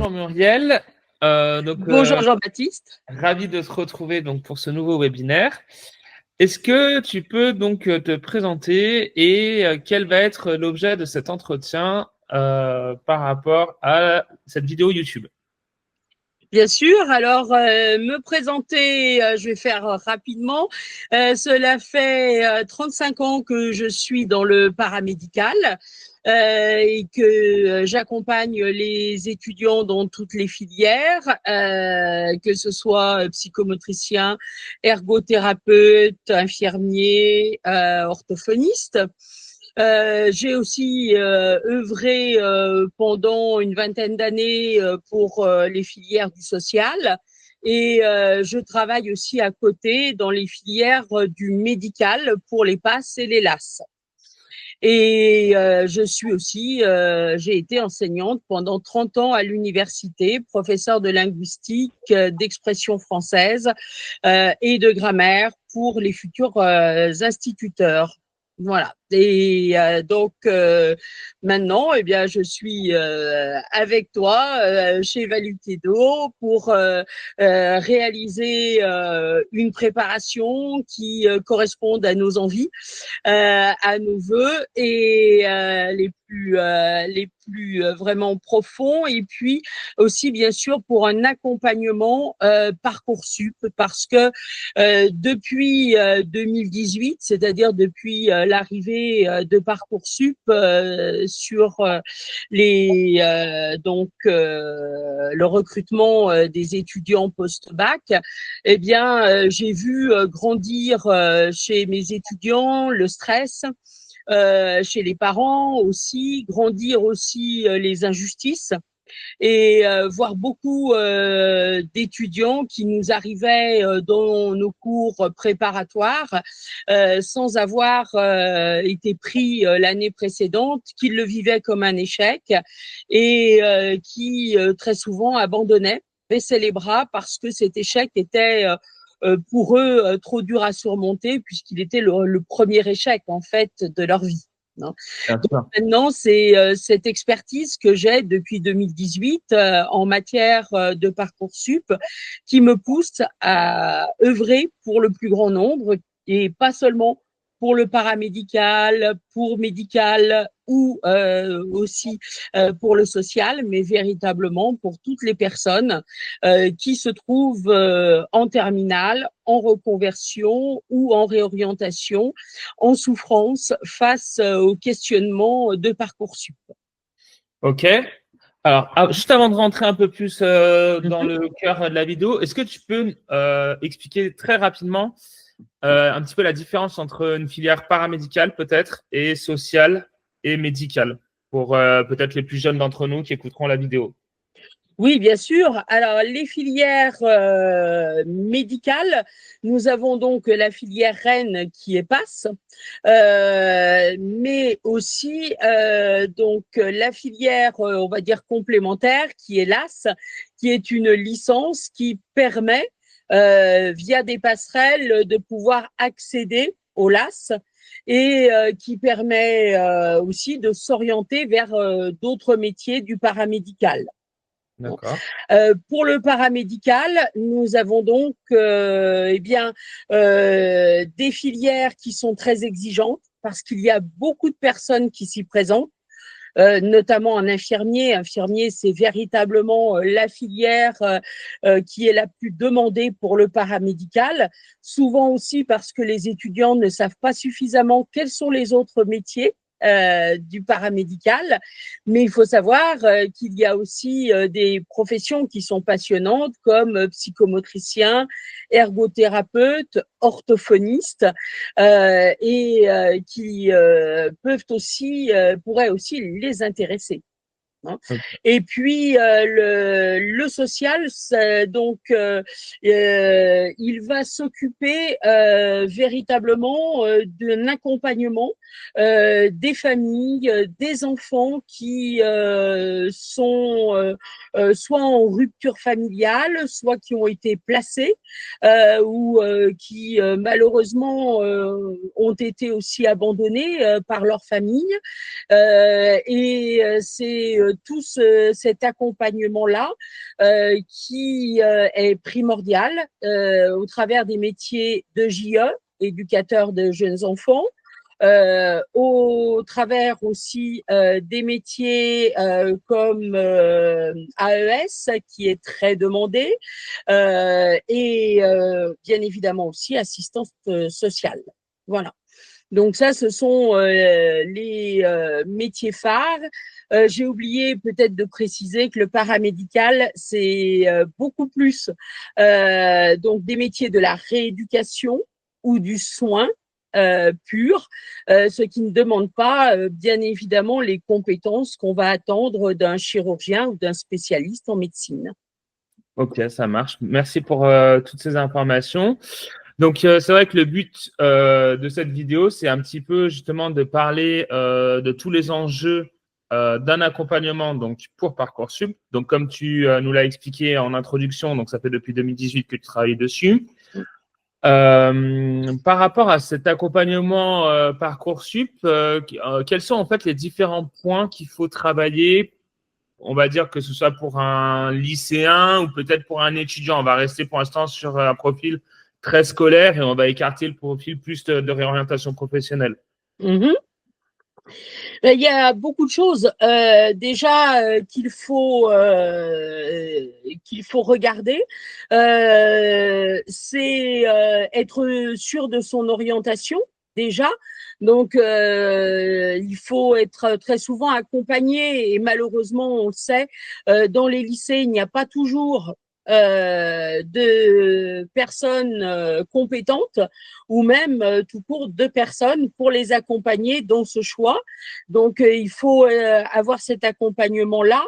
Bonjour Muriel. Bonjour Jean-Baptiste. Ravi de se retrouver donc pour ce nouveau webinaire. Est-ce que tu peux donc te présenter et quel va être l'objet de cet entretien par rapport à cette vidéo YouTube? Bien sûr, alors me présenter, je vais faire rapidement. Cela fait 35 ans que je suis dans le paramédical et que j'accompagne les étudiants dans toutes les filières, que ce soit psychomotricien, ergothérapeute, infirmier, orthophoniste. J'ai aussi œuvré pendant une vingtaine d'années pour les filières du social et je travaille aussi à côté dans les filières du médical pour les PASS et les LAS. Et je suis aussi, j'ai été enseignante pendant 30 ans à l'université, professeure de linguistique, d'expression française et de grammaire pour les futurs instituteurs. Voilà. Et donc maintenant, eh bien, je suis avec toi chez Valutedo pour réaliser une préparation qui corresponde à nos envies, à nos vœux et les plus vraiment profonds, et puis aussi bien sûr pour un accompagnement Parcoursup, parce que depuis 2018, c'est-à-dire depuis l'arrivée de Parcoursup sur le recrutement des étudiants post-bac, eh bien j'ai vu grandir chez mes étudiants le stress, chez les parents aussi, grandir aussi les injustices et voir beaucoup d'étudiants qui nous arrivaient dans nos cours préparatoires sans avoir été pris l'année précédente, qui le vivaient comme un échec et qui très souvent abandonnaient, baissaient les bras parce que cet échec était pour eux trop dur à surmonter, puisqu'il était le premier échec en fait de leur vie. Donc maintenant, c'est cette expertise que j'ai depuis 2018 en matière de Parcoursup qui me pousse à œuvrer pour le plus grand nombre et pas seulement pour le paramédical, pour médical ou aussi pour le social, mais véritablement pour toutes les personnes qui se trouvent en terminale, en reconversion ou en réorientation, en souffrance face au questionnement de Parcoursup. Ok. Alors, juste avant de rentrer un peu plus dans le cœur de la vidéo, est-ce que tu peux expliquer très rapidement un petit peu la différence entre une filière paramédicale peut-être et sociale et médicale pour peut-être les plus jeunes d'entre nous qui écouteront la vidéo? Oui, bien sûr. Alors, les filières médicales, nous avons donc la filière Rennes qui est PASS, mais aussi donc la filière, on va dire complémentaire, qui est LAS, qui est une licence qui permet, via des passerelles, de pouvoir accéder au LAS et qui permet aussi de s'orienter vers d'autres métiers du paramédical. D'accord. Pour le paramédical, nous avons donc des filières qui sont très exigeantes parce qu'il y a beaucoup de personnes qui s'y présentent. Notamment un infirmier. Infirmier, c'est véritablement la filière qui est la plus demandée pour le paramédical. Souvent aussi parce que les étudiants ne savent pas suffisamment quels sont les autres métiers du paramédical, mais il faut savoir qu'il y a aussi des professions qui sont passionnantes comme psychomotricien, ergothérapeute, orthophoniste et qui peuvent aussi pourraient aussi les intéresser. Hein. Ok. Et puis le social, donc il va s'occuper véritablement d'un accompagnement des familles, des enfants qui sont soit en rupture familiale, soit qui ont été placés ou qui malheureusement ont été aussi abandonnés par leur famille. Et c'est tout cet accompagnement-là qui est primordial au travers des métiers de JE, éducateur de jeunes enfants, au travers aussi des métiers comme AES, qui est très demandé, et bien évidemment aussi assistance sociale. Voilà. Donc ça, ce sont les métiers phares. J'ai oublié peut-être de préciser que le paramédical, c'est beaucoup plus donc des métiers de la rééducation ou du soin pur, ce qui ne demande pas bien évidemment les compétences qu'on va attendre d'un chirurgien ou d'un spécialiste en médecine. Ok, ça marche. Merci pour toutes ces informations. Donc, c'est vrai que le but de cette vidéo, c'est un petit peu justement de parler de tous les enjeux d'un accompagnement donc pour Parcoursup. Donc, comme tu nous l'as expliqué en introduction, donc ça fait depuis 2018 que tu travailles dessus. Par rapport à cet accompagnement Parcoursup, quels sont en fait les différents points qu'il faut travailler? On va dire que ce soit pour un lycéen ou peut-être pour un étudiant. On va rester pour l'instant sur un profil très scolaire et on va écarter le profil plus de réorientation professionnelle. Mmh. Il y a beaucoup de choses déjà qu'il faut regarder. C'est être sûr de son orientation déjà. Donc, il faut être très souvent accompagné et malheureusement, on le sait, dans les lycées, il n'y a pas toujours de personnes compétentes ou même tout court de personnes pour les accompagner dans ce choix. Donc, il faut avoir cet accompagnement-là,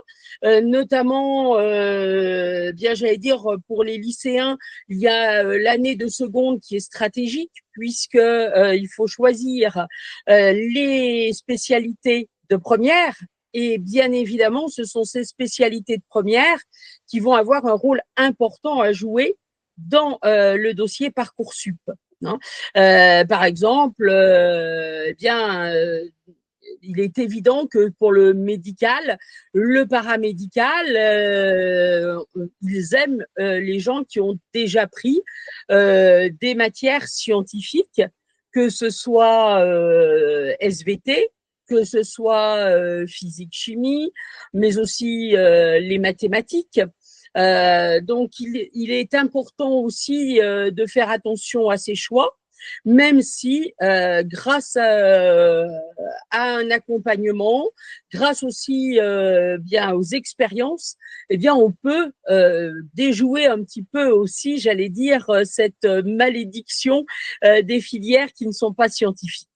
notamment, bien j'allais dire, pour les lycéens, il y a l'année de seconde qui est stratégique puisque il faut choisir les spécialités de première. Et bien évidemment, ce sont ces spécialités de première qui vont avoir un rôle important à jouer dans le dossier Parcoursup. Hein. Par exemple, il est évident que pour le médical, le paramédical, ils aiment les gens qui ont déjà pris des matières scientifiques, que ce soit SVT, que ce soit physique-chimie, mais aussi les mathématiques. Donc, il est important aussi de faire attention à ses choix, même si grâce à un accompagnement, grâce aussi bien aux expériences, eh bien on peut déjouer un petit peu aussi, j'allais dire, cette malédiction des filières qui ne sont pas scientifiques.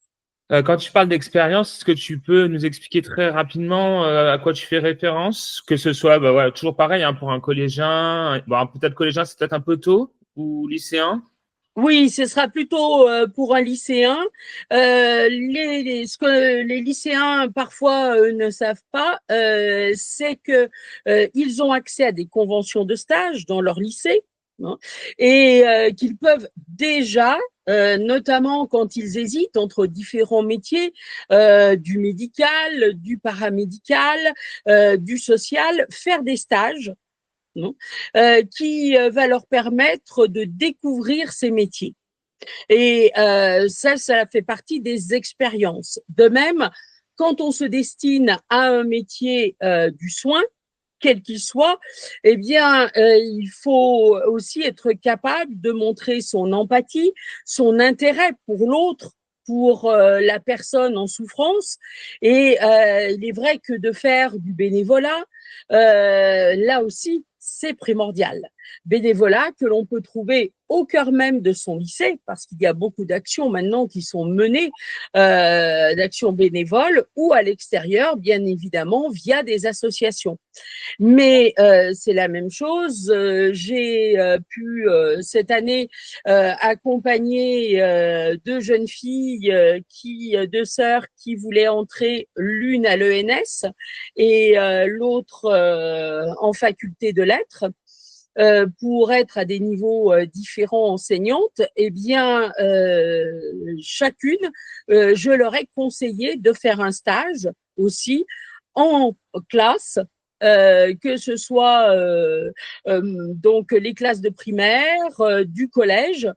Quand tu parles d'expérience, est-ce que tu peux nous expliquer très rapidement à quoi tu fais référence? Que ce soit bah, ouais, toujours pareil hein, pour un collégien, bon, peut-être collégien, c'est peut-être un peu tôt, ou lycéen. Oui, ce sera plutôt pour un lycéen. Ce que les lycéens parfois ne savent pas, c'est que ils ont accès à des conventions de stage dans leur lycée, hein, et qu'ils peuvent déjà, notamment quand ils hésitent entre différents métiers, du médical, du paramédical, du social, faire des stages, non, qui va leur permettre de découvrir ces métiers. Et ça fait partie des expériences. De même, quand on se destine à un métier du soin, quel qu'il soit, eh bien, il faut aussi être capable de montrer son empathie, son intérêt pour l'autre, pour la personne en souffrance. Et il est vrai que de faire du bénévolat, là aussi, c'est primordial. bénévolat que l'on peut trouver au cœur même de son lycée, parce qu'il y a beaucoup d'actions maintenant qui sont menées, d'actions bénévoles, ou à l'extérieur, bien évidemment, via des associations. Mais c'est la même chose. J'ai pu cette année accompagner deux jeunes filles, deux sœurs qui voulaient entrer, l'une à l'ENS et l'autre en faculté de lettres. Pour être à des niveaux différents enseignantes, eh bien, chacune, je leur ai conseillé de faire un stage aussi en classe, que ce soit donc les classes de primaire, du collège,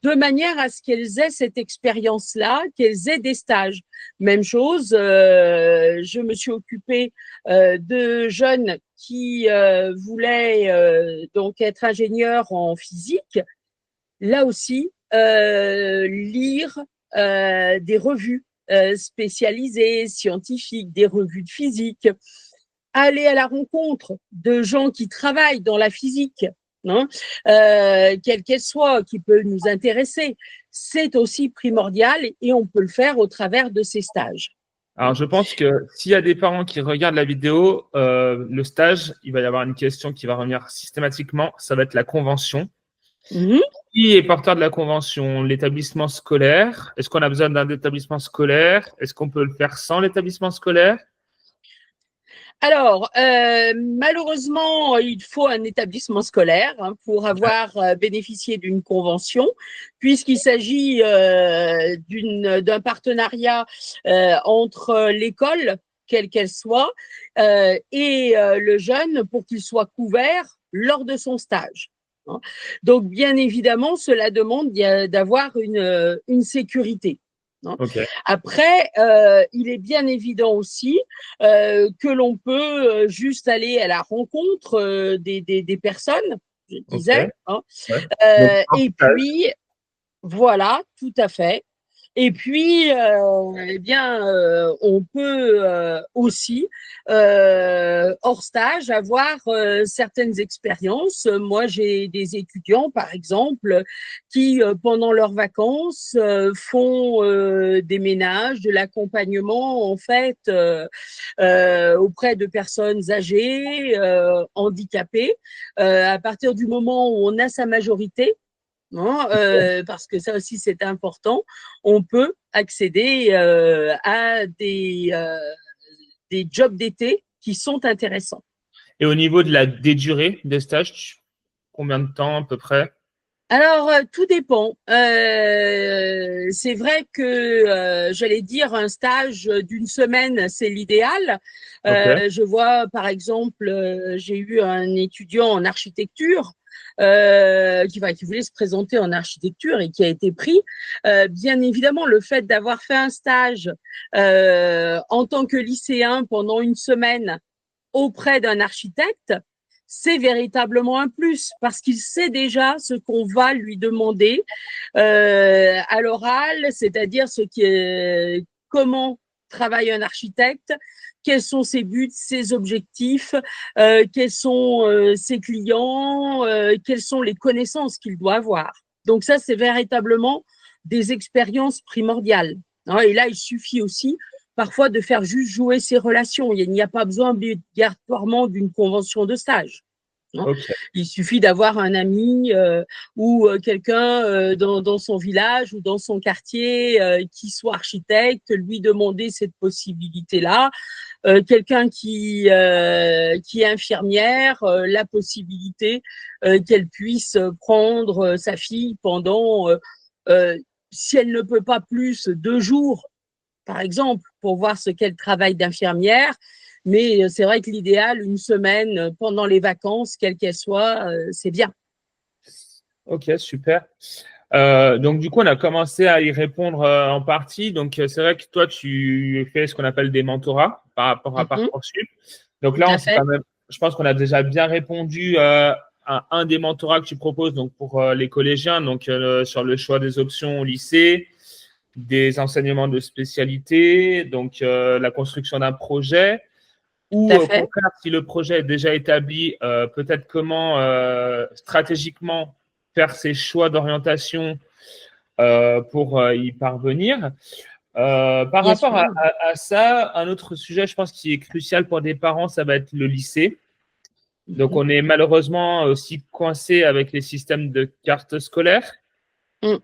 de manière à ce qu'elles aient cette expérience-là, qu'elles aient des stages. Même chose, je me suis occupée de jeunes qui voulaient donc être ingénieurs en physique. Là aussi, lire des revues spécialisées, scientifiques, des revues de physique, aller à la rencontre de gens qui travaillent dans la physique, hein, quelle qu'elle soit, qui peut nous intéresser, c'est aussi primordial et on peut le faire au travers de ces stages. Alors, je pense que s'il y a des parents qui regardent la vidéo, le stage, il va y avoir une question qui va revenir systématiquement. Ça va être la convention. Mmh. Qui est porteur de la convention? L'établissement scolaire? Est-ce qu'on a besoin d'un établissement scolaire? Est-ce qu'on peut le faire sans l'établissement scolaire? Alors, malheureusement, il faut un établissement scolaire pour avoir bénéficié d'une convention, puisqu'il s'agit d'un partenariat entre l'école, quelle qu'elle soit, et le jeune pour qu'il soit couvert lors de son stage. Donc, bien évidemment, cela demande d'avoir une sécurité. Okay. Après, il est bien évident aussi que l'on peut juste aller à la rencontre des personnes, je disais, Okay. Ouais. et puis, voilà, tout à fait. Et puis, eh bien, on peut aussi, hors stage, avoir certaines expériences. Moi, j'ai des étudiants, par exemple, qui, pendant leurs vacances, font des ménages, de l'accompagnement, en fait, auprès de personnes âgées, handicapées. À partir du moment où on a sa majorité, parce que ça aussi c'est important, on peut accéder à des jobs d'été qui sont intéressants. Et au niveau des durées des stages, combien de temps à peu près? Alors, tout dépend. C'est vrai que j'allais dire un stage d'une semaine, c'est l'idéal. Okay. Je vois, par exemple, j'ai eu un étudiant en architecture qui voulait se présenter en architecture et qui a été pris. Bien évidemment, le fait d'avoir fait un stage en tant que lycéen pendant une semaine auprès d'un architecte, c'est véritablement un plus parce qu'il sait déjà ce qu'on va lui demander à l'oral, c'est-à-dire comment travaille un architecte, quels sont ses buts, ses objectifs, quels sont ses clients, quelles sont les connaissances qu'il doit avoir. Donc ça, c'est véritablement des expériences primordiales. Et là, il suffit aussi parfois de faire juste jouer ses relations. Il n'y a pas besoin obligatoirement d'une convention de stage. Okay. Il suffit d'avoir un ami ou quelqu'un dans son village ou dans son quartier qui soit architecte, lui demander cette possibilité-là. Quelqu'un qui est infirmière, la possibilité qu'elle puisse prendre sa fille pendant, si elle ne peut pas plus, 2 jours, par exemple, pour voir ce qu'est le travail d'infirmière. Mais c'est vrai que l'idéal, une semaine pendant les vacances, quelles qu'elles soient, c'est bien. Ok, super. Donc, du coup, on a commencé à y répondre en partie. Donc, c'est vrai que toi, tu fais ce qu'on appelle des mentorats par rapport à Parcoursup. Donc là, je pense qu'on a déjà bien répondu à un des mentorats que tu proposes donc pour les collégiens, donc sur le choix des options au lycée, des enseignements de spécialité, donc la construction d'un projet. ou Tout à au fait. contraire, si le projet est déjà établi, peut-être comment stratégiquement faire ses choix d'orientation pour y parvenir. Par Bien rapport sûr. à ça, un autre sujet, je pense, qui est crucial pour des parents, ça va être le lycée. Donc, Mhm. on est malheureusement aussi coincé avec les systèmes de cartes scolaires. Mm.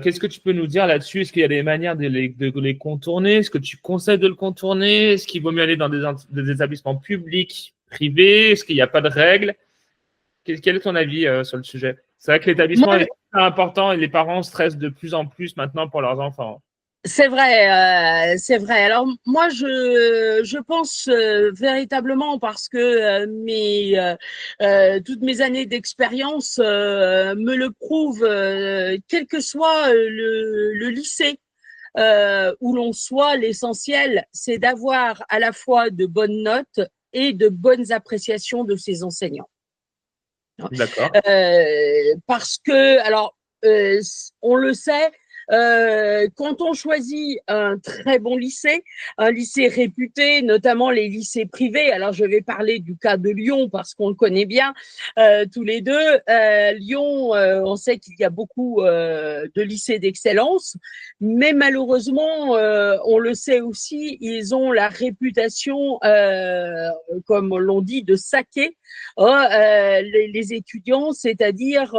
Qu'est-ce que tu peux nous dire là-dessus? Est-ce qu'il y a des manières de les contourner? Est-ce que tu conseilles de le contourner? Est-ce qu'il vaut mieux aller dans des établissements publics, privés? Est-ce qu'il n'y a pas de règles? Quel est ton avis sur le sujet? C'est vrai que l'établissement est Moi, super important et les parents stressent de plus en plus maintenant pour leurs enfants. c'est vrai, c'est vrai. Alors moi, je pense véritablement parce que toutes mes années d'expérience me le prouvent, quel que soit le lycée où l'on soit, l'essentiel, c'est d'avoir à la fois de bonnes notes et de bonnes appréciations de ses enseignants. D'accord. Parce que, alors, on le sait, quand on choisit un très bon lycée, un lycée réputé, notamment les lycées privés, alors je vais parler du cas de Lyon parce qu'on le connaît bien tous les deux. Lyon, on sait qu'il y a beaucoup de lycées d'excellence, mais malheureusement, on le sait aussi, ils ont la réputation, comme l'on dit, de saquer les étudiants, c'est-à-dire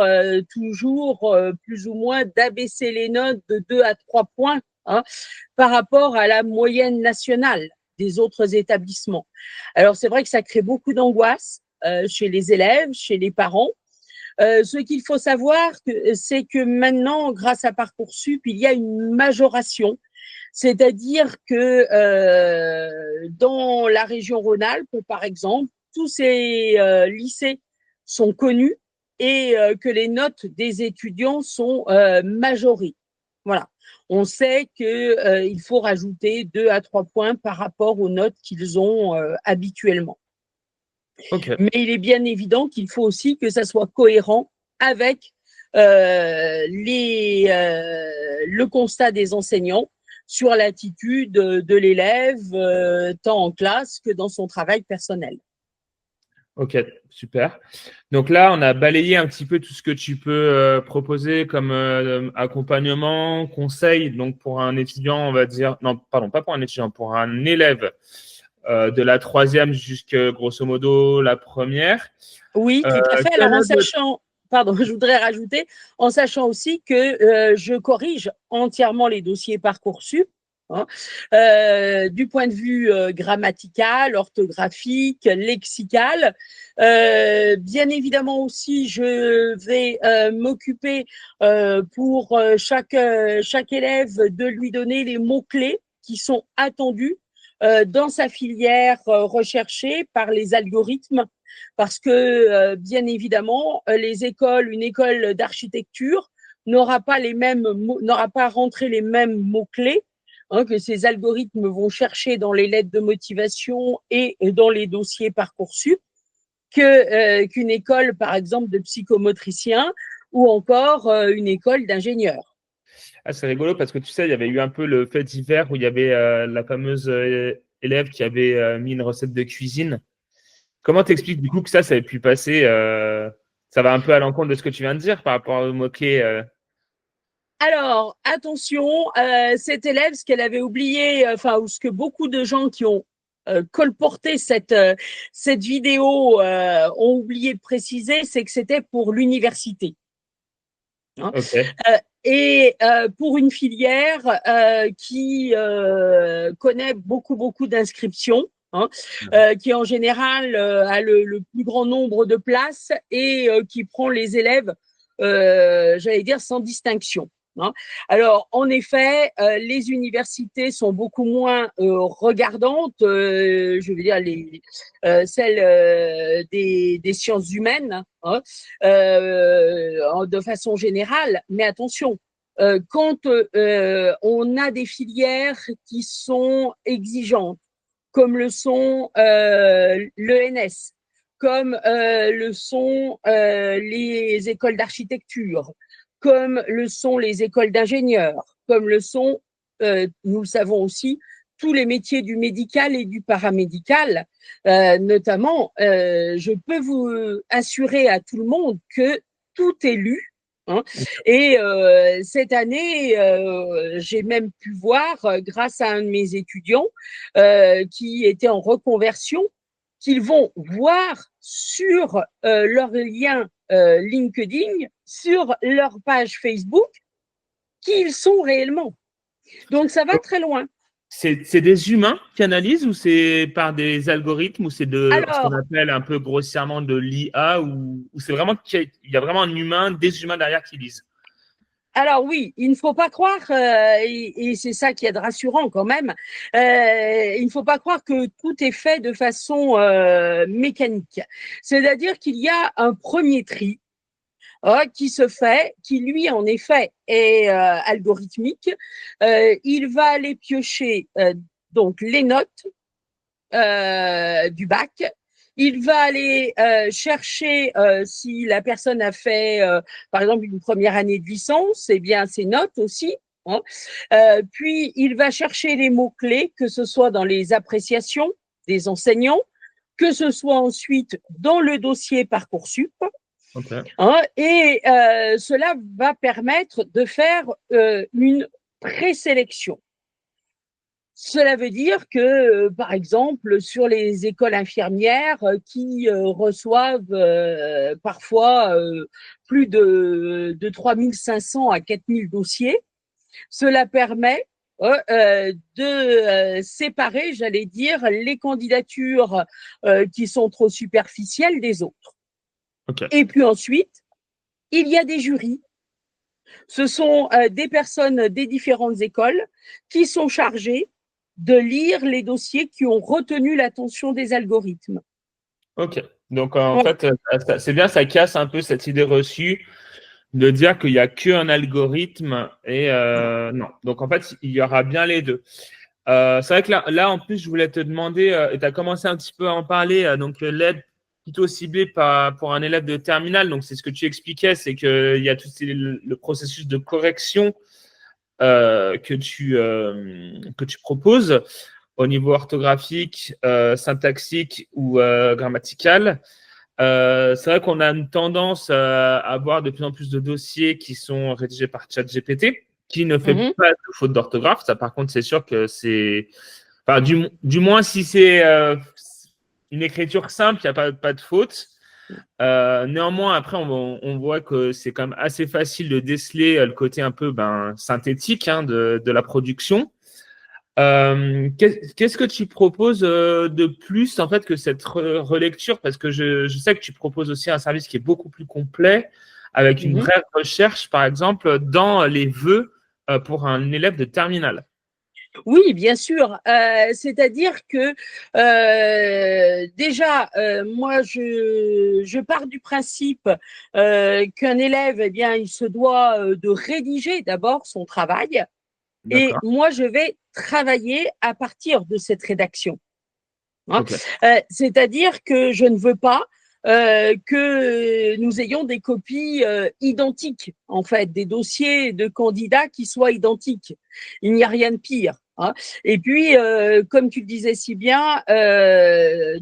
toujours plus ou moins d'abaisser les notes de 2 à 3 points par rapport à la moyenne nationale des autres établissements. Alors c'est vrai que ça crée beaucoup d'angoisse chez les élèves, chez les parents. Ce qu'il faut savoir, c'est que maintenant, grâce à Parcoursup, il y a une majoration, c'est-à-dire que dans la région Rhône-Alpes, par exemple, tous ces lycées sont connus et que les notes des étudiants sont majorées. Voilà. On sait qu'il faut rajouter 2 à 3 points par rapport aux notes qu'ils ont habituellement. Ok. Mais il est bien évident qu'il faut aussi que ça soit cohérent avec le constat des enseignants sur l'attitude de l'élève, tant en classe que dans son travail personnel. Ok, super. Donc là, on a balayé un petit peu tout ce que tu peux proposer comme accompagnement, conseil. Donc pour un étudiant, on va dire, non, pardon, pas pour un étudiant, pour un élève de la troisième jusqu'à grosso modo la première. Oui, tout à fait. Alors Quel en autre- sachant, pardon, je voudrais rajouter, en sachant aussi que je corrige entièrement les dossiers Parcoursup. Hein, du point de vue grammatical, orthographique, lexical. Bien évidemment aussi, je vais m'occuper pour chaque élève de lui donner les mots-clés qui sont attendus dans sa filière recherchée par les algorithmes parce que bien évidemment, une école d'architecture n'aura pas rentré les mêmes mots-clés que ces algorithmes vont chercher dans les lettres de motivation et dans les dossiers Parcoursup qu'une école, par exemple, de psychomotricien ou encore une école d'ingénieur. Ah, c'est rigolo parce que tu sais, il y avait eu un peu le fait divers où il y avait la fameuse élève qui avait mis une recette de cuisine. Comment t'expliques du coup que ça ait pu passer ça va un peu à l'encontre de ce que tu viens de dire par rapport aux mots-clés. Alors, attention, cette élève, ce qu'elle avait oublié, ou ce que beaucoup de gens qui ont colporté cette vidéo ont oublié de préciser, c'est que c'était pour l'université. Hein. Ok. Et pour une filière qui connaît beaucoup d'inscriptions, hein, qui en général a le plus grand nombre de places et qui prend les élèves, j'allais dire, sans distinction. Hein. Alors, en effet, les universités sont beaucoup moins regardantes, je veux dire celles des sciences humaines, hein, de façon générale. Mais attention, quand on a des filières qui sont exigeantes, comme le sont l'ENS, comme le sont les écoles d'architecture, comme le sont les écoles d'ingénieurs, comme le sont, nous le savons aussi, tous les métiers du médical et du paramédical, notamment, je peux vous assurer à tout le monde que tout est lu. Hein. Et cette année, j'ai même pu voir, grâce à un de mes étudiants qui était en reconversion, qu'ils vont voir sur leur lien LinkedIn, sur leur page Facebook, qui ils sont réellement. Donc, ça va très loin. C'est des humains qui analysent ou c'est par des algorithmes ou c'est de ce qu'on Alors, appelle un peu grossièrement de l'IA ou c'est vraiment qu'il y a vraiment un humain, des humains derrière qui lisent? alors oui, il ne faut pas croire, et c'est ça qui est rassurant quand même, il ne faut pas croire que tout est fait de façon mécanique. C'est-à-dire qu'il y a un premier tri qui se fait, qui lui en effet est algorithmique. Il va aller piocher donc les notes du bac. Il va aller chercher si la personne a fait, par exemple, une première année de licence, eh bien ses notes aussi. Hein. Puis il va chercher les mots-clés, que ce soit dans les appréciations des enseignants, que ce soit ensuite dans le dossier Parcoursup. Okay. Hein, et cela va permettre de faire une présélection. Cela veut dire que, par exemple, sur les écoles infirmières qui reçoivent parfois plus de 3 500 à 4 000 dossiers, cela permet de séparer, j'allais dire, les candidatures qui sont trop superficielles des autres. Okay. Et puis ensuite, il y a des jurys. Ce sont des personnes des différentes écoles qui sont chargées de lire les dossiers qui ont retenu l'attention des algorithmes. Ok. Donc, en fait, c'est bien, ça casse un peu cette idée reçue de dire qu'il n'y a qu'un algorithme et non. Donc, en fait, il y aura bien les deux. C'est vrai que là, en plus, je voulais te demander, et tu as commencé un petit peu à en parler, donc l'aide plutôt ciblée pour un élève de terminale. Donc, c'est ce que tu expliquais, c'est qu'il y a tout le processus de correction que tu proposes au niveau orthographique, syntaxique ou grammatical. C'est vrai qu'on a une tendance à avoir de plus en plus de dossiers qui sont rédigés par ChatGPT, qui ne fait pas de faute d'orthographe. Ça, par contre, c'est sûr que c'est… Enfin, du moins, si c'est une écriture simple, il n'y a pas de faute. Néanmoins, après, on voit que c'est quand même assez facile de déceler le côté un peu synthétique de la production. Qu'est-ce que tu proposes de plus en fait que cette relecture? Parce que je sais que tu proposes aussi un service qui est beaucoup plus complet avec une vraie recherche, par exemple, dans les vœux pour un élève de terminale. Oui, bien sûr. C'est-à-dire que déjà, moi, je pars du principe qu'un élève, eh bien, il se doit de rédiger d'abord son travail. Et moi, je vais travailler à partir de cette rédaction. Hein. Okay. C'est-à-dire que je ne veux pas que nous ayons des copies identiques, en fait, des dossiers de candidats qui soient identiques. Il n'y a rien de pire. Hein. Et puis, comme tu le disais si bien,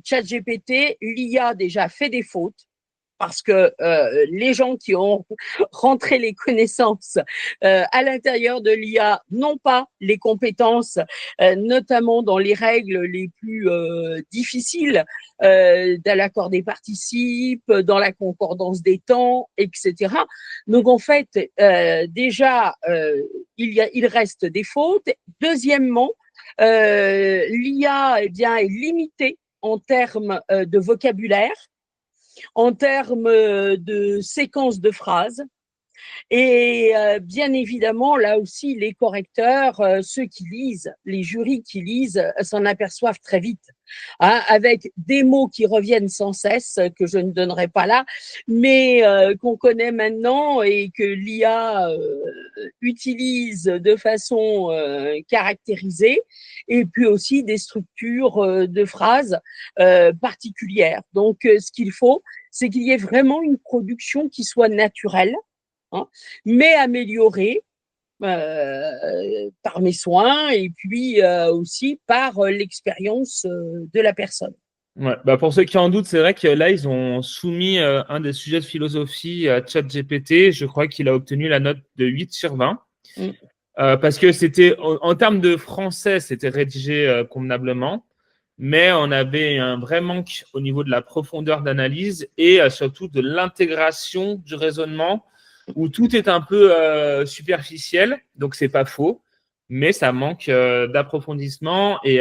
ChatGPT, l'IA déjà fait des fautes. Parce que les gens qui ont rentré les connaissances à l'intérieur de l'IA n'ont pas les compétences, notamment dans les règles les plus difficiles, dans l'accord des participes, dans la concordance des temps, etc. Donc en fait, déjà, il reste des fautes. Deuxièmement, l'IA est limitée en termes de vocabulaire, en termes de séquence de phrases. Et bien évidemment, là aussi, les correcteurs, ceux qui lisent, les jurys qui lisent, s'en aperçoivent très vite, hein, avec des mots qui reviennent sans cesse, que je ne donnerai pas là, mais qu'on connaît maintenant et que l'IA utilise de façon caractérisée, et puis aussi des structures de phrases particulières. Donc, ce qu'il faut, c'est qu'il y ait vraiment une production qui soit naturelle, hein, mais améliorée par mes soins et puis aussi par l'expérience de la personne. Ouais. Bah, pour ceux qui en doutent, c'est vrai que là, ils ont soumis un des sujets de philosophie à ChatGPT. Je crois qu'il a obtenu la note de 8 sur 20. Mm. Parce que c'était, en termes de français, c'était rédigé convenablement, mais on avait un vrai manque au niveau de la profondeur d'analyse et surtout de l'intégration du raisonnement, où tout est un peu superficiel, donc c'est pas faux, mais ça manque d'approfondissement et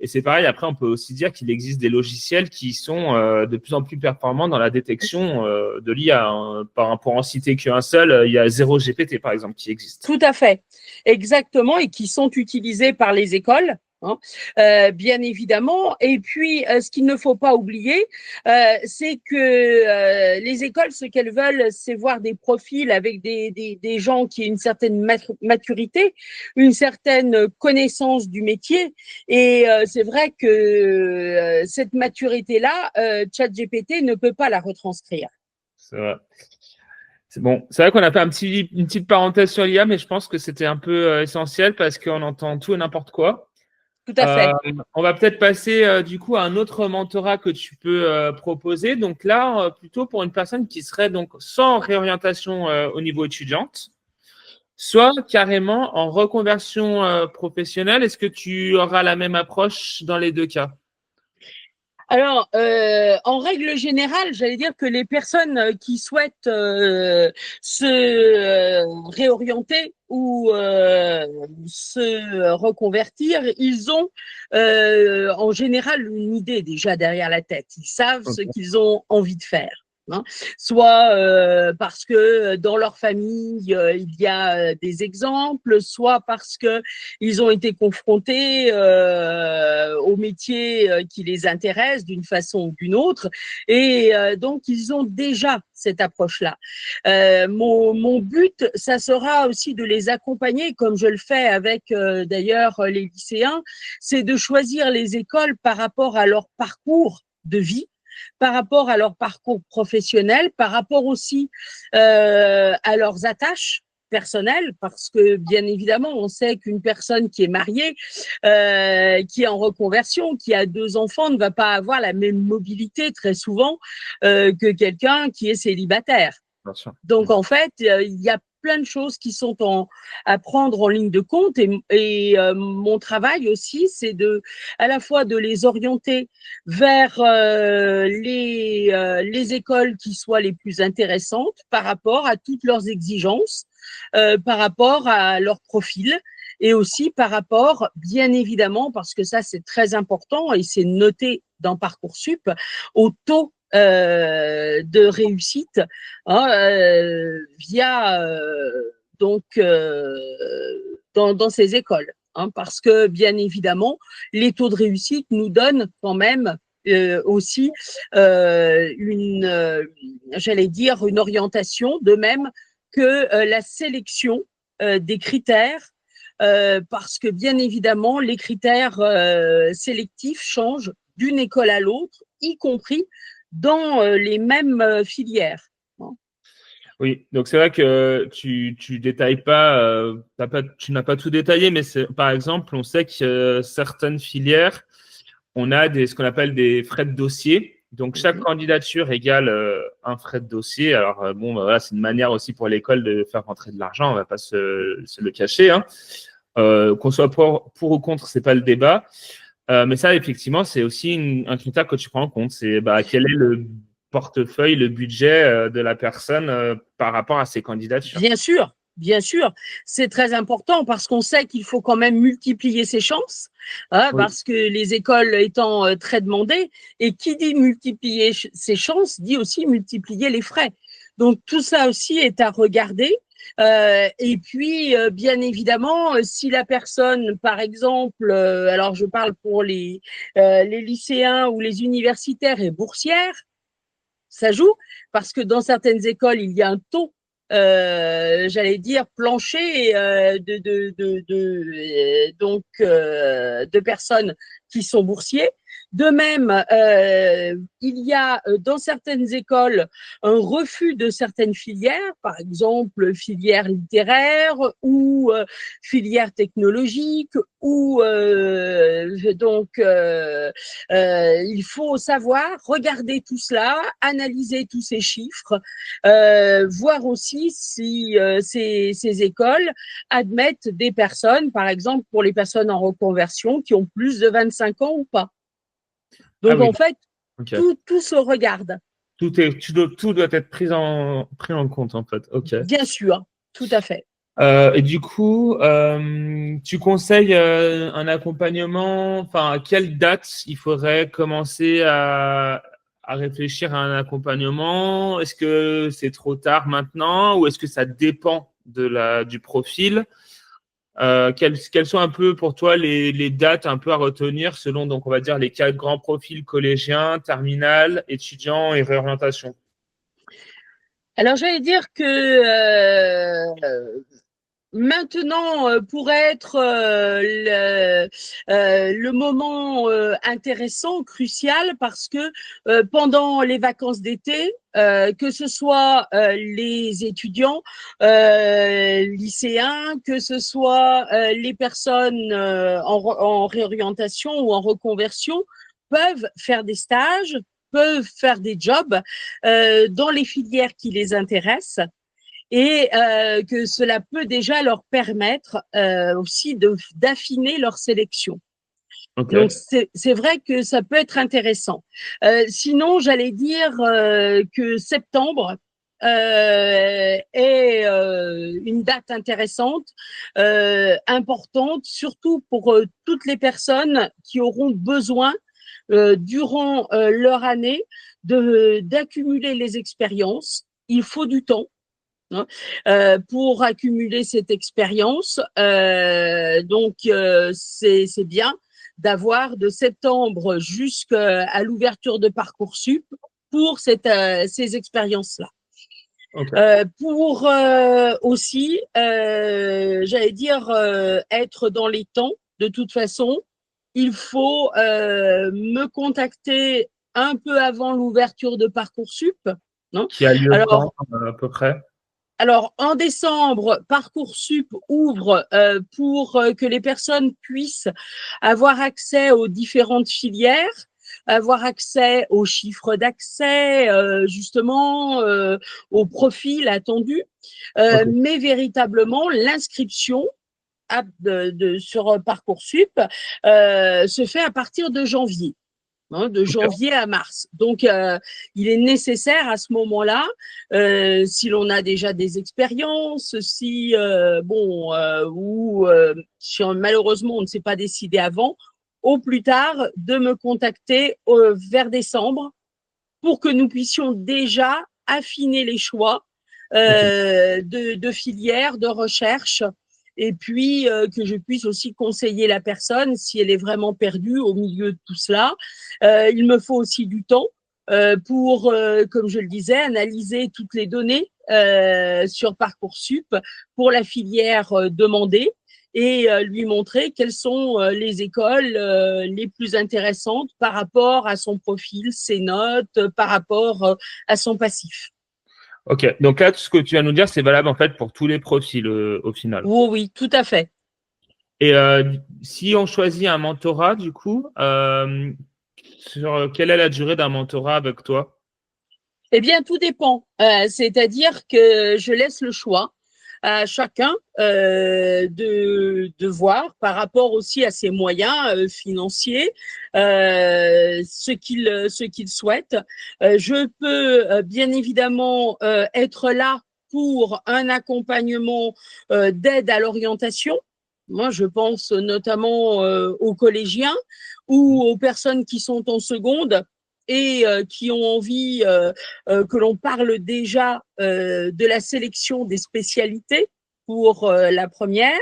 c'est pareil. Après, on peut aussi dire qu'il existe des logiciels qui sont de plus en plus performants dans la détection de l'IA. Pour en citer qu'un seul, il y a 0GPT par exemple qui existe. Tout à fait, exactement, et qui sont utilisés par les écoles. Hein, bien évidemment. Et puis, ce qu'il ne faut pas oublier, c'est que les écoles, ce qu'elles veulent, c'est voir des profils avec des gens qui aient une certaine maturité, une certaine connaissance du métier. Et c'est vrai que cette maturité-là, ChatGPT ne peut pas la retranscrire. C'est vrai. C'est bon. C'est vrai qu'on a fait une petite parenthèse sur l'IA, mais je pense que c'était un peu essentiel parce qu'on entend tout et n'importe quoi. Tout à fait. On va peut-être passer du coup à un autre mentorat que tu peux proposer. Donc là, plutôt pour une personne qui serait donc sans réorientation au niveau étudiante, soit carrément en reconversion professionnelle. Est-ce que tu auras la même approche dans les deux cas? Alors, en règle générale, j'allais dire que les personnes qui souhaitent se réorienter ou se reconvertir, ils ont en général une idée déjà derrière la tête. Ils savent ce Ok. qu'ils ont envie de faire. Hein. Soit parce que dans leur famille, il y a des exemples, soit parce que ils ont été confrontés aux métiers qui les intéressent d'une façon ou d'une autre. Et donc, ils ont déjà cette approche-là. Mon but, ça sera aussi de les accompagner, comme je le fais avec d'ailleurs les lycéens, c'est de choisir les écoles par rapport à leur parcours de vie, par rapport à leur parcours professionnel, par rapport aussi à leurs attaches personnelles, parce que bien évidemment, on sait qu'une personne qui est mariée, qui est en reconversion, qui a 2 enfants, ne va pas avoir la même mobilité très souvent que quelqu'un qui est célibataire. Bien sûr. Donc, en fait, il y a plein de choses qui sont à prendre en ligne de compte et mon travail aussi, c'est à la fois de les orienter vers les écoles qui soient les plus intéressantes par rapport à toutes leurs exigences, par rapport à leur profil et aussi par rapport, bien évidemment, parce que ça c'est très important et c'est noté dans Parcoursup, au taux de réussite via donc dans ces écoles, hein, parce que bien évidemment les taux de réussite nous donnent quand même aussi j'allais dire une orientation, de même que la sélection des critères. Parce que bien évidemment, les critères sélectifs changent d'une école à l'autre, y compris dans les mêmes filières. Oui, donc c'est vrai que tu détailles pas, tu n'as pas tout détaillé, mais par exemple, on sait que certaines filières, on a ce qu'on appelle des frais de dossier. Donc chaque candidature égale un frais de dossier. Alors bon, bah, voilà, c'est une manière aussi pour l'école de faire rentrer de l'argent. On va pas se le cacher. Hein. Qu'on soit pour ou contre, c'est pas le débat. Mais ça, effectivement, c'est aussi un critère que tu prends en compte. C'est quel est le portefeuille, le budget de la personne par rapport à ses candidatures. Bien sûr, c'est très important parce qu'on sait qu'il faut quand même multiplier ses chances, hein, Oui. parce que les écoles étant très demandées, et qui dit multiplier ses chances dit aussi multiplier les frais. Donc tout ça aussi est à regarder. Et puis, bien évidemment, si la personne, par exemple, alors je parle pour les lycéens ou les universitaires et boursières, ça joue parce que dans certaines écoles, il y a un taux, j'allais dire, plancher de personnes qui sont boursiers. De même, il y a dans certaines écoles un refus de certaines filières, par exemple filière littéraire ou filière technologique, ou il faut savoir regarder tout cela, analyser tous ces chiffres, voir aussi si ces écoles admettent des personnes, par exemple pour les personnes en reconversion, qui ont plus de 25 ans ou pas. Ah Donc oui, en fait, ok. tout se regarde, Tout doit être pris en compte, en fait. Ok. bien sûr, tout à fait. Et du coup, tu conseilles un accompagnement, enfin, à quelle date il faudrait commencer à réfléchir à un accompagnement? Est-ce que c'est trop tard maintenant ou est-ce que ça dépend du profil? Quelles sont un peu pour toi les dates un peu à retenir selon, donc, on va dire, les quatre grands profils collégiens, terminal, étudiants et réorientation? Alors j'allais dire que maintenant pourrait être le moment intéressant, crucial, parce que pendant les vacances d'été, que ce soit les étudiants, lycéens, que ce soit les personnes en réorientation ou en reconversion, peuvent faire des stages, peuvent faire des jobs dans les filières qui les intéressent, et que cela peut déjà leur permettre aussi d'affiner leur sélection. Ok. Donc, c'est vrai que ça peut être intéressant. Sinon, j'allais dire que septembre est une date intéressante, importante, surtout pour toutes les personnes qui auront besoin, durant leur année, d'accumuler les expériences. Il faut du temps, hein, pour accumuler cette expérience. C'est bien d'avoir de septembre jusqu'à l'ouverture de Parcoursup pour ces expériences-là. Ok. Pour aussi, j'allais dire, être dans les temps, de toute façon, il faut me contacter un peu avant l'ouverture de Parcoursup, non? Qui a lieu quand, Alors, à peu près? alors, en décembre, Parcoursup ouvre pour que les personnes puissent avoir accès aux différentes filières, avoir accès aux chiffres d'accès, justement, au profil attendu, Ok. mais véritablement, l'inscription sur Parcoursup se fait à partir de janvier, hein, de Ok. janvier à mars. Donc, il est nécessaire à ce moment-là, si l'on a déjà des expériences, si si malheureusement on ne s'est pas décidé avant, au plus tard, de me contacter vers décembre pour que nous puissions déjà affiner les choix Ok. de filières, de recherche, et puis que je puisse aussi conseiller la personne si elle est vraiment perdue au milieu de tout cela. Il me faut aussi du temps pour, comme je le disais, analyser toutes les données sur Parcoursup pour la filière demandée, et lui montrer quelles sont les écoles les plus intéressantes par rapport à son profil, ses notes, par rapport à son passif. Ok. Donc là, tout ce que tu viens de nous dire, c'est valable en fait pour tous les profils au final. Oui, oui, tout à fait. Et si on choisit un mentorat, du coup, quelle est la durée d'un mentorat avec toi? Eh bien, tout dépend. C'est-à-dire que je laisse le choix à chacun de voir par rapport aussi à ses moyens financiers, ce qu'il souhaite. Je peux bien évidemment être là pour un accompagnement d'aide à l'orientation. Moi, je pense notamment aux collégiens ou aux personnes qui sont en seconde et qui ont envie que l'on parle déjà de la sélection des spécialités pour la première.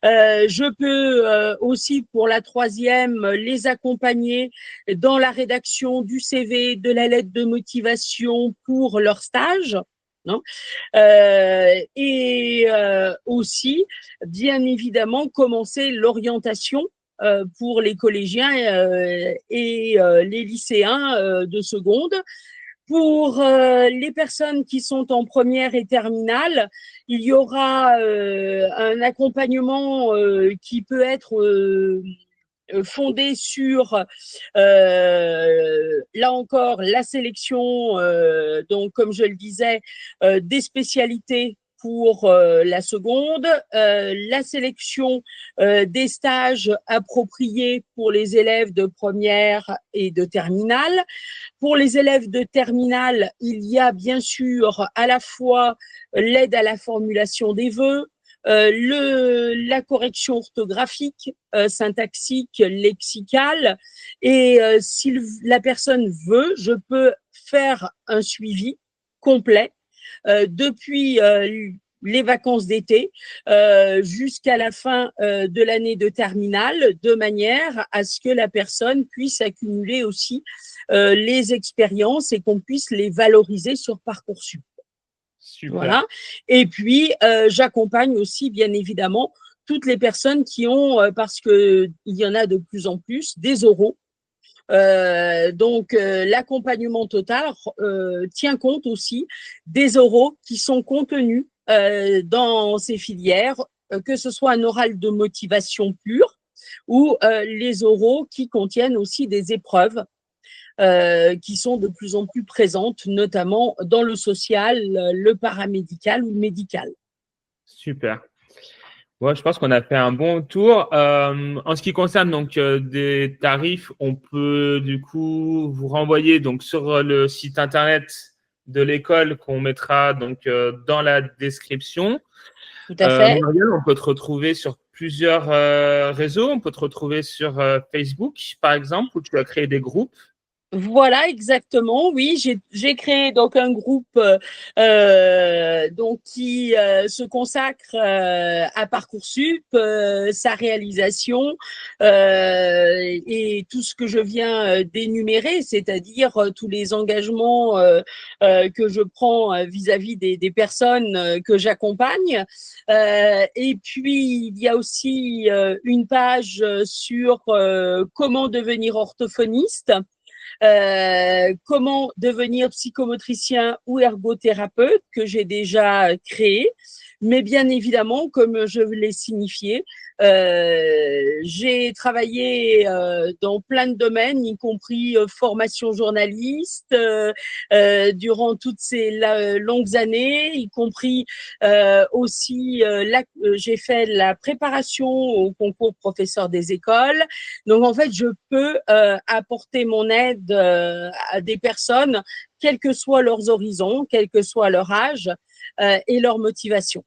Je peux aussi, pour la troisième, les accompagner dans la rédaction du CV, de la lettre de motivation pour leur stage. Non, et aussi, bien évidemment, commencer l'orientation pour les collégiens et les lycéens de seconde. Pour les personnes qui sont en première et terminale, il y aura un accompagnement qui peut être fondé sur, là encore, la sélection, donc comme je le disais, des spécialités pour la seconde, la sélection des stages appropriés pour les élèves de première et de terminale. Pour les élèves de terminale, il y a bien sûr à la fois l'aide à la formulation des vœux, la correction orthographique, syntaxique, lexicale. Et si la personne veut, je peux faire un suivi complet depuis les vacances d'été jusqu'à la fin de l'année de terminale, de manière à ce que la personne puisse accumuler aussi les expériences et qu'on puisse les valoriser sur Parcoursup. Super. Voilà. Et puis, j'accompagne aussi, bien évidemment, toutes les personnes qui ont, parce qu'il y en a de plus en plus, des oraux. Donc, l'accompagnement total tient compte aussi des oraux qui sont contenus dans ces filières, que ce soit un oral de motivation pure ou les oraux qui contiennent aussi des épreuves qui sont de plus en plus présentes, notamment dans le social, le paramédical ou le médical. Super. Ouais, je pense qu'on a fait un bon tour. En ce qui concerne donc des tarifs, on peut du coup vous renvoyer donc sur le site internet de l'école qu'on mettra donc dans la description. Tout à fait. Marielle, on peut te retrouver sur plusieurs réseaux. On peut te retrouver sur Facebook, par exemple, où tu as créé des groupes. Voilà, exactement. Oui, j'ai créé donc un groupe donc qui se consacre à Parcoursup, sa réalisation et tout ce que je viens d'énumérer, c'est-à-dire tous les engagements que je prends vis-à-vis des personnes que j'accompagne. Et puis, il y a aussi une page sur comment devenir orthophoniste. Comment devenir psychomotricien ou ergothérapeute que j'ai déjà créé. Mais bien évidemment, comme je l'ai signifié, j'ai travaillé dans plein de domaines, y compris formation journaliste, durant toutes ces longues années, y compris aussi, j'ai fait la préparation au concours professeur des écoles. Donc, en fait, je peux apporter mon aide à des personnes, quels que soient leurs horizons, quel que soit leur âge et leur motivation.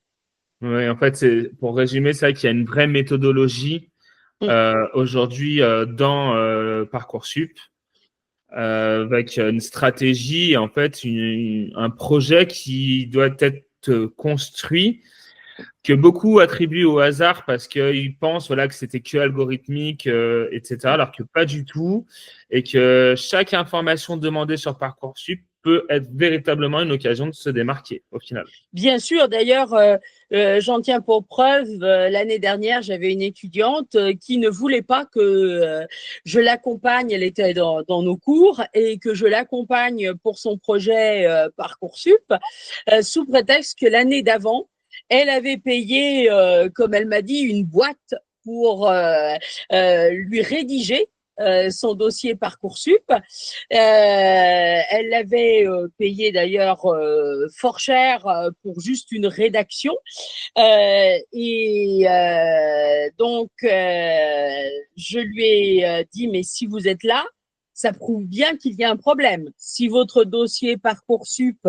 Oui, en fait, pour résumer, c'est vrai qu'il y a une vraie méthodologie aujourd'hui dans Parcoursup avec une stratégie, en fait, un projet qui doit être construit, que beaucoup attribuent au hasard parce qu'ils pensent voilà, que c'était que algorithmique, etc., alors que pas du tout, et que chaque information demandée sur Parcoursup peut être véritablement une occasion de se démarquer au final. Bien sûr, d'ailleurs, j'en tiens pour preuve, l'année dernière, j'avais une étudiante qui ne voulait pas que je l'accompagne, elle était dans nos cours, et que je l'accompagne pour son projet Parcoursup, sous prétexte que l'année d'avant, elle avait payé, comme elle m'a dit, une boîte pour lui rédiger son dossier Parcoursup. Elle l'avait payé d'ailleurs fort cher pour juste une rédaction. Donc, je lui ai dit, mais si vous êtes là, ça prouve bien qu'il y a un problème. Si votre dossier Parcoursup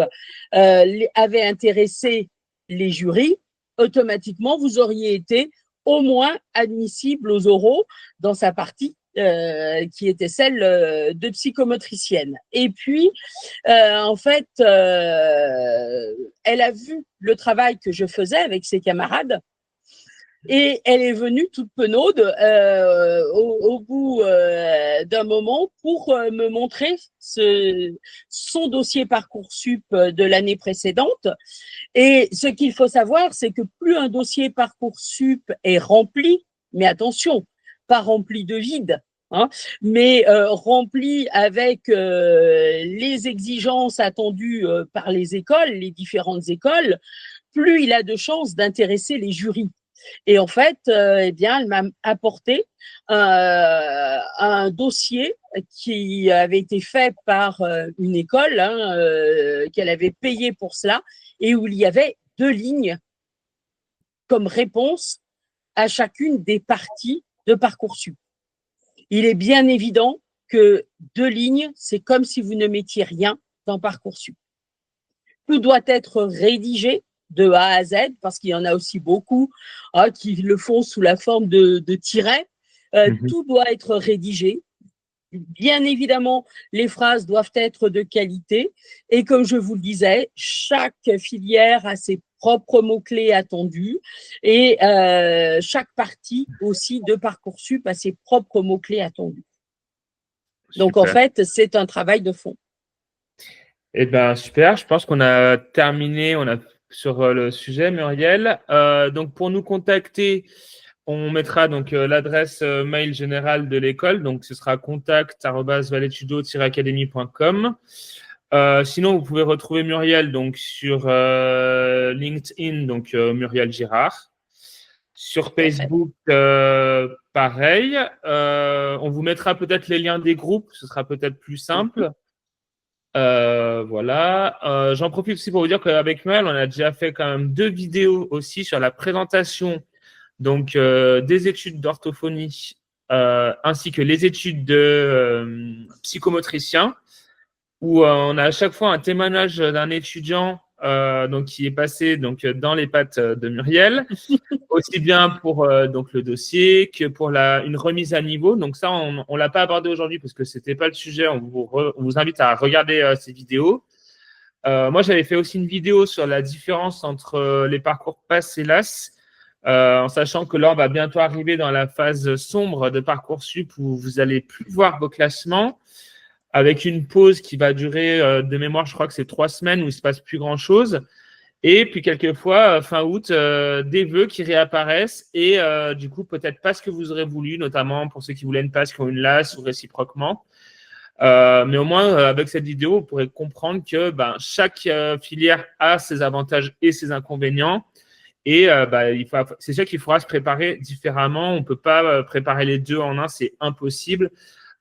avait intéressé les jurys, automatiquement, vous auriez été au moins admissible aux oraux dans sa partie qui était celle de psychomotricienne. Et puis, en fait, elle a vu le travail que je faisais avec ses camarades. Et elle est venue toute penaude au bout d'un moment pour me montrer son dossier Parcoursup de l'année précédente. Et ce qu'il faut savoir, c'est que plus un dossier Parcoursup est rempli, mais attention, pas rempli de vide, hein, mais rempli avec les exigences attendues par les écoles, les différentes écoles, plus il a de chances d'intéresser les jurys. Et en fait, eh bien, elle m'a apporté un dossier qui avait été fait par une école, hein, qu'elle avait payé pour cela, et où il y avait 2 lignes comme réponse à chacune des parties de Parcoursup. Il est bien évident que 2 lignes, c'est comme si vous ne mettiez rien dans Parcoursup. Tout doit être rédigé de A à Z, parce qu'il y en a aussi beaucoup qui le font sous la forme de tirets. Tout doit être rédigé. Bien évidemment, les phrases doivent être de qualité. Et comme je vous le disais, chaque filière a ses propres mots-clés attendus et chaque partie aussi de Parcoursup a ses propres mots-clés attendus. Donc, en fait, c'est un travail de fond. Eh bien, super. Je pense qu'on a terminé sur le sujet, Muriel. Donc, pour nous contacter, on mettra donc l'adresse mail générale de l'école. Donc, ce sera contact@valetudo-academy.com. Sinon, vous pouvez retrouver Muriel donc sur LinkedIn, donc Muriel Girard. Sur Facebook, pareil. On vous mettra peut-être les liens des groupes. Ce sera peut-être plus simple. Voilà. J'en profite aussi pour vous dire qu'avec Muriel, on a déjà fait quand même 2 vidéos aussi sur la présentation donc des études d'orthophonie ainsi que les études de psychomotricien, où on a à chaque fois un témoignage d'un étudiant donc qui est passé donc dans les pattes de Muriel, aussi bien pour donc le dossier que pour une remise à niveau. Donc ça, on l'a pas abordé aujourd'hui parce que c'était pas le sujet. On vous invite à regarder ces vidéos. Moi, j'avais fait aussi une vidéo sur la différence entre les parcours PASS et LAS, en sachant que là, on va bientôt arriver dans la phase sombre de Parcoursup où vous allez plus voir vos classements, avec une pause qui va durer, de mémoire, je crois que c'est 3 semaines où il ne se passe plus grand-chose. Et puis, quelquefois, fin août, des vœux qui réapparaissent et du coup, peut-être pas ce que vous aurez voulu, notamment pour ceux qui voulaient une passe, qui ont une LAS ou réciproquement. Mais au moins, avec cette vidéo, vous pourrez comprendre que chaque filière a ses avantages et ses inconvénients. Et c'est sûr qu'il faudra se préparer différemment. On ne peut pas préparer les deux en un, c'est impossible.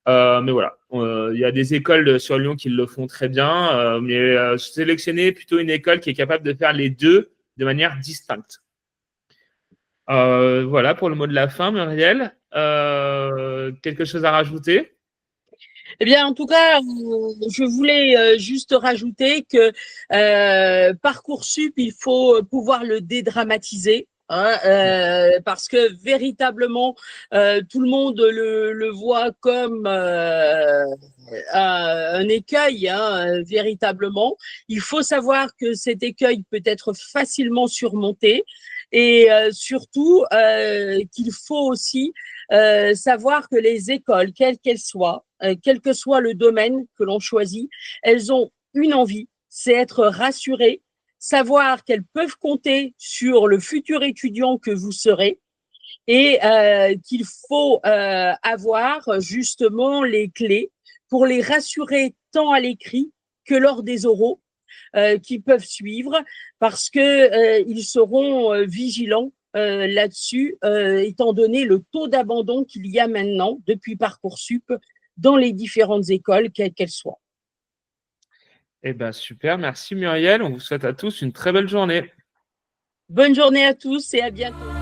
Mais voilà, il y a des écoles sur Lyon qui le font très bien. Mais sélectionnez plutôt une école qui est capable de faire les deux de manière distincte. Voilà pour le mot de la fin, Muriel. Quelque chose à rajouter ? Eh bien, en tout cas, je voulais juste rajouter que Parcoursup, il faut pouvoir le dédramatiser. Parce que véritablement, tout le monde le voit comme un écueil, hein, véritablement. Il faut savoir que cet écueil peut être facilement surmonté et surtout qu'il faut aussi savoir que les écoles, quelles qu'elles soient, quel que soit le domaine que l'on choisit, elles ont une envie, c'est être rassurées, savoir qu'elles peuvent compter sur le futur étudiant que vous serez et qu'il faut avoir justement les clés pour les rassurer tant à l'écrit que lors des oraux qui peuvent suivre parce que ils seront vigilants là-dessus, étant donné le taux d'abandon qu'il y a maintenant depuis Parcoursup dans les différentes écoles, quelles qu'elles soient. Eh bien, super. Merci, Muriel. On vous souhaite à tous une très belle journée. Bonne journée à tous et à bientôt.